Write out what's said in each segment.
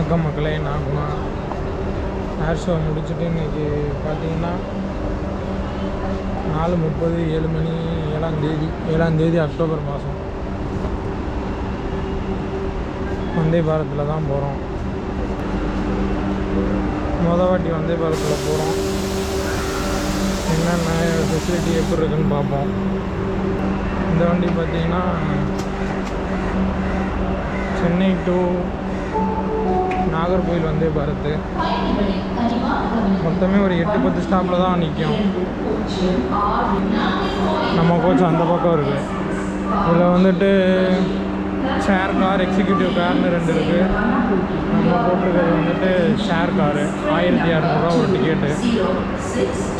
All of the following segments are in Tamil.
வணக்கம் மக்களே, நான் ஹேர் ஷோ முடிச்சுட்டு இன்றைக்கி பார்த்தீங்கன்னா 4:30 7 மணி 7ஆம் தேதி அக்டோபர் மாதம் வந்தே பாரத்தில் தான் போகிறோம். வாட்டி வந்தே பாரத்தில் போகிறோம். என்னென்ன ஃபெசிலிட்டி எப்படி இருக்குன்னு பார்ப்போம். இந்த வண்டி பார்த்திங்கன்னா சென்னை டு நாகர்கோவில் வந்தே பாரத். மொத்தமே ஒரு 8-10 ஸ்டாப்பில் தான் நிற்கும். நம்ம கோச் அந்த பக்கம் இருக்குது. இதில் வந்துட்டு ஷேர் கார், எக்ஸிக்யூட்டிவ் கார்னு 2 இருக்குது. நம்ம போட்டிருக்கிறது வந்துட்டு ஷேர் காரு. 1200 ஒரு டிக்கெட்டு.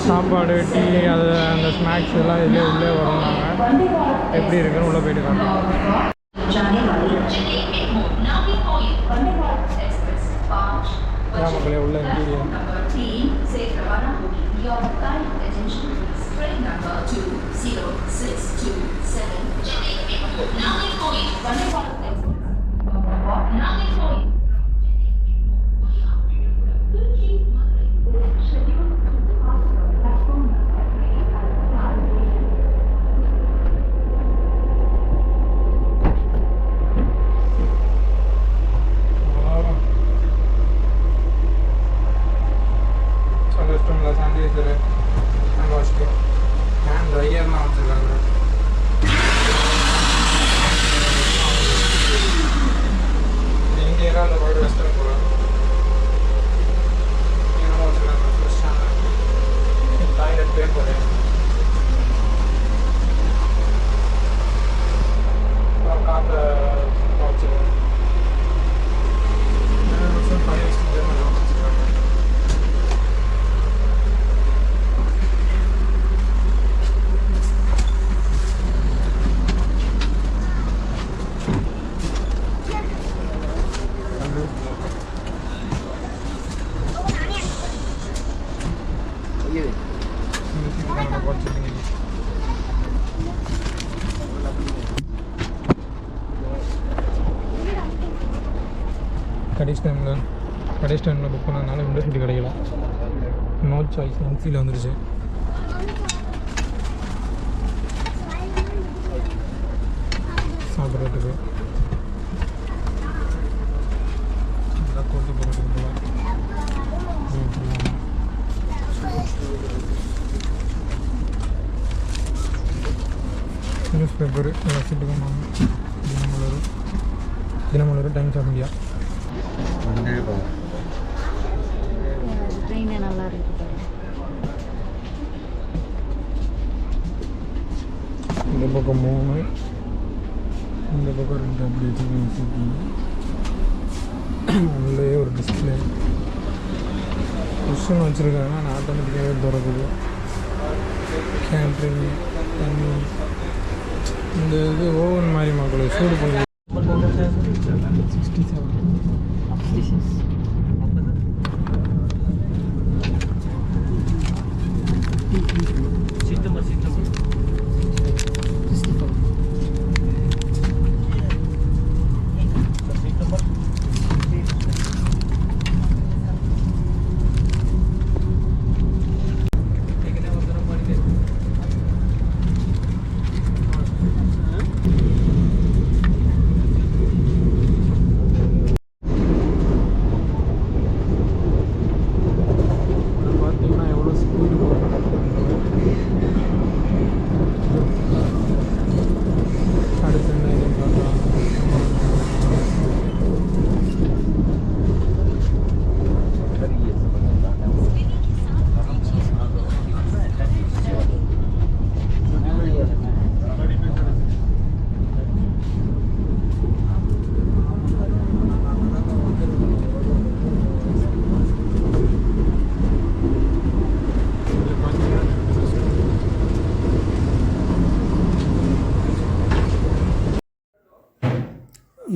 சாப்பாடு, டீ, அது அந்த ஸ்நாக்ஸ் எல்லாம் இதிலே உள்ளே வரோம். நாங்கள் எப்படி இருக்குன்னு உள்ளே போயிட்டு காட்டுறோம். மக்களே உள்ள இன்டீரியர் கடைசி டைமில் புக் பண்ணதுனால விண்டோ சீட்டு கிடைக்கல. நோ சாய்ஸ், என்சியில் வந்துடுச்சு. சாப்பிட்றதுக்கு கொண்டு போகிறதுக்கு நியூஸ் பேப்பரு வச்சுட்டு தினமலர், டைம்ஸ் ஆஃப் இந்தியா. நல்லா இருக்கு. இந்த பக்கம் 3, இந்த பக்கம் 2 அப்படி வச்சுருக்கோம். உள்ளே ஒரு டிஸ்பிளே குஷன் வச்சுருக்காங்க. நான் ஆட்டோமேட்டிக்காகவே திறக்குது. கேட்ரிங், தண்ணி, இந்த இது ஓவன் மாதிரி மக்களை சூடு பண்ணி 67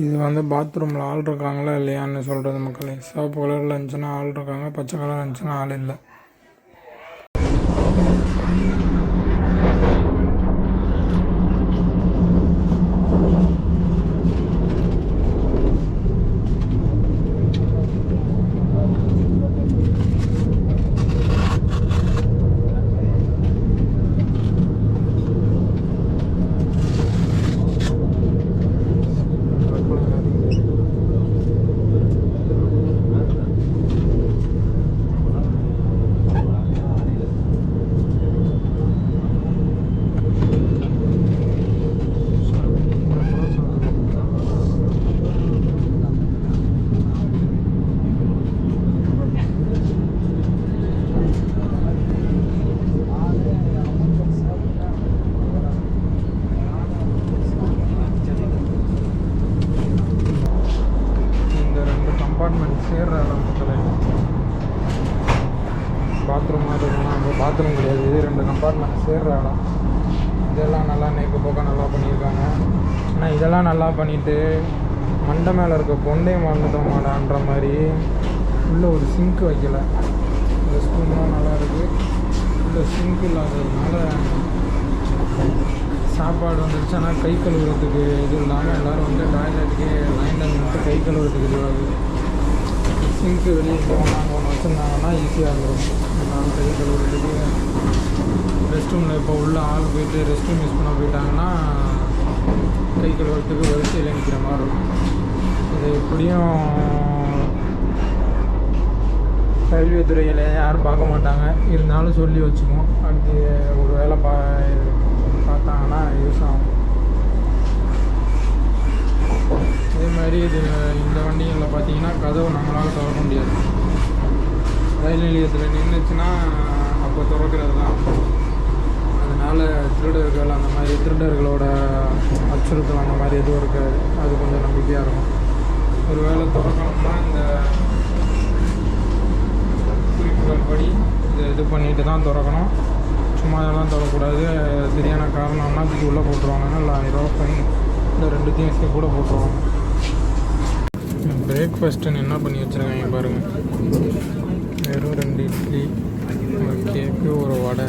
இது வந்து பாத்ரூமில் ஆள் இருக்காங்களா இல்லையான்னு சொல்கிறது மக்களே. சிவப்பு கலரில் இருந்துச்சுன்னா ஆள் இருக்காங்க, பச்சை கலரில் இருந்துச்சுன்னா ஆள் இல்லை. கம்பார்ட்மெண்ட் சேர்ற இடம் மக்களே. பாத்ரூம் மாதிரி இருக்குன்னா அங்கே பாத்ரூம் கிடையாது, இது 2 கம்பார்ட்மெண்ட் சேர்ற இடம். இதெல்லாம் நல்லா நெக்கு போக்க நல்லா பண்ணியிருக்காங்க. ஆனால் இதெல்லாம் நல்லா பண்ணிவிட்டு மண்டை மேலே இருக்க பொண்டே மறந்துட்டோமாடான்ற மாதிரி உள்ளே ஒரு சிங்க் வைக்கலை. இந்த ஸ்பூன்லாம் நல்லா இருக்குது. உள்ள சிங்க் இல்லாததுனால சாப்பாடு வந்துடுச்சுன்னா கை கழுவுறதுக்கு இது இல்லாமல் எல்லோரும் வந்து டாய்லெட்டுக்கே லைனில் நின்று கை கழுவுறதுக்கு இதுவாகுது. சிங்க்கு வெளியே போனாங்க ஒன்று வச்சுருந்தாங்கன்னா ஈஸியாக இருந்துடும். எல்லோரும் கை கழுவுறதுக்கு ரெஸ்ட் ரூமில் இப்போ உள்ள ஆள் போயிட்டு ரெஸ்ட் ரூம் யூஸ் பண்ண போயிட்டாங்கன்னா கை கழுவுறதுக்கு வரிசையில் நிற்கிற மாதிரி இருக்கும். இது எப்படியும் ரயில்வே துறையில் யாரும் பார்க்க மாட்டாங்க, இருந்தாலும் சொல்லி வச்சுக்குவோம். அடுத்து ஒரு வேலை பார்த்தாங்கன்னா யூஸ் ஆகும். அதே மாதிரி இது இந்த வண்டிகளில் பார்த்தீங்கன்னா கதவு நம்மளால் திறக்க முடியாது. ரயில் நிலையத்தில் நின்றுச்சுன்னா அப்போ திறக்கிறது தான். அதனால் திருடர்கள் அந்த மாதிரி திருடர்களோட அச்சுறுத்தல் அந்த மாதிரி எதுவும் இருக்காது. அது கொஞ்சம் நம்பிக்கையாக இருக்கும். ஒரு வேளை திறக்கணும்னா இந்த குறிப்புகள் படி இது பண்ணிட்டு தான் திறக்கணும். சும்மா இதெல்லாம் திறக்கக்கூடாது. சரியான காரணம்னா இதுக்கு உள்ளே போட்டுருவாங்கன்னா இல்லை 1000 ரூபா ஃபைன். இந்த 2த்தையும் சேர்த்து கூட போட்டுருவாங்க. பிரேக்ஃபாஸ்ட்டுன்னு என்ன பண்ணி வச்சுருக்காங்க பாருங்கள். வெறும் 2 இட்லி, ஒரு கேக்கு, ஒரு வடை.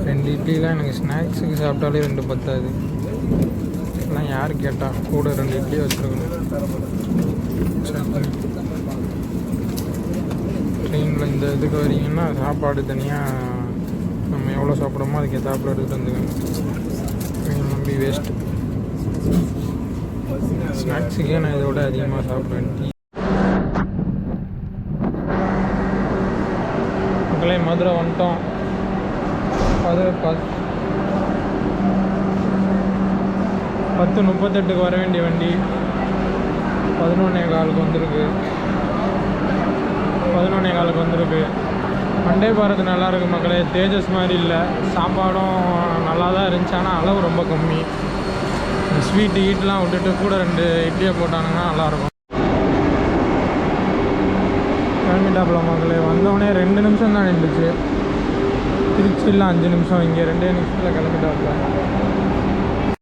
2 இட்லிலாம் எனக்கு ஸ்நாக்ஸுக்கு சாப்பிட்டாலே 2 பத்தாது. எல்லாம் யார் கேட்டால் கூட 2 இட்லி வச்சுருக்கணும். சட்னி. ட்ரெயினில் இந்த இதுக்கு வரீங்கன்னா சாப்பாடு தனியாக நம்ம எவ்வளோ சாப்பிட்றோமோ அதுக்கு ஏற்றாப்புல எடுத்துகிட்டு வந்துக்கணும். நம்பி வேஸ்ட்டு. ஸ்நாக்ஸுக்கே நான் இதோட அதிகமாக சாப்பிடுவேன். மக்களே மதுரை வந்துட்டோம். 10:38 வர வேண்டிய வண்டி 11:15 வந்திருக்கு. 11:15 வந்திருக்கு. வண்டே பாரத் நல்லாயிருக்கு மக்களே. தேஜஸ் மாதிரி இல்லை. சாப்பாடும் நல்லா தான் இருந்துச்சு, ஆனால் அளவு ரொம்ப கம்மி. ஸ்வீட்டு ஈட்லாம் விட்டுட்டு கூட 2 இட்லியை போட்டானுங்கன்னா நல்லாயிருக்கும். கிளம்பிட்டாப்புல மக்களே. வந்தோடனே 2 நிமிஷம் தான் நின்றுச்சு. திருச்சியில் 5 நிமிஷம், இங்கே 2 நிமிஷத்தில் கிளம்பிட்டாப்புல.